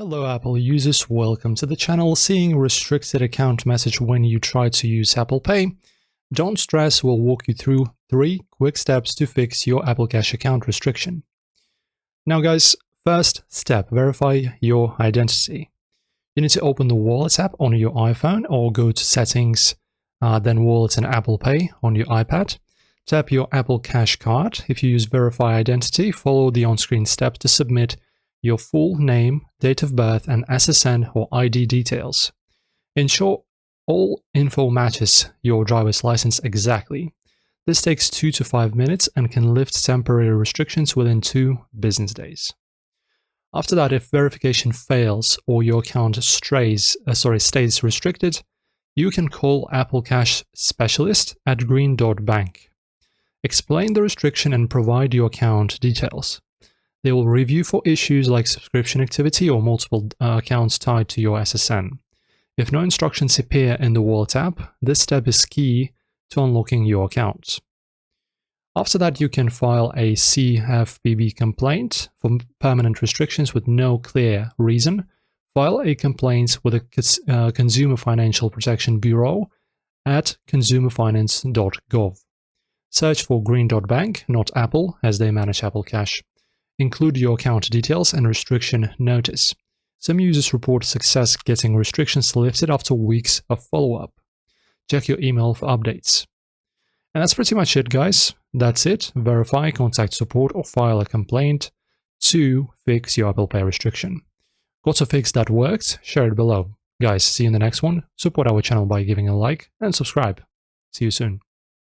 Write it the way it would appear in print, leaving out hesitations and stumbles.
Hello Apple users, welcome to the channel. Seeing restricted account message when you try to use Apple Pay? Don't stress, we'll walk you through 3 quick steps to fix your Apple Cash account restriction. Now guys, first step, verify your identity. You need to open the Wallets app on your iPhone or go to Settings, then Wallets and Apple Pay on your iPad. Tap your Apple Cash card. If you use Verify Identity, follow the on-screen steps to submit your full name, date of birth, and SSN or ID details. Ensure all info matches your driver's license exactly. This takes 2 to 5 minutes and can lift temporary restrictions within 2 business days. After that, if verification fails or your account stays restricted, you can call Apple Cash Specialist at Green Dot Bank. Explain the restriction and provide your account details. They will review for issues like subscription activity or multiple accounts tied to your SSN. If no instructions appear in the Wallet app, this step is key to unlocking your account. After that, you can file a CFPB complaint for permanent restrictions with no clear reason. File a complaint with the Consumer Financial Protection Bureau at consumerfinance.gov. Search for Green Dot Bank, not Apple, as they manage Apple Cash. Include your account details and restriction notice. Some users report success getting restrictions lifted after weeks of follow-up. Check your email for updates. And that's pretty much it, guys. That's it. Verify, contact support, or file a complaint to fix your Apple Pay restriction. Got a fix that works? Share it below. Guys, see you in the next one. Support our channel by giving a like and subscribe. See you soon.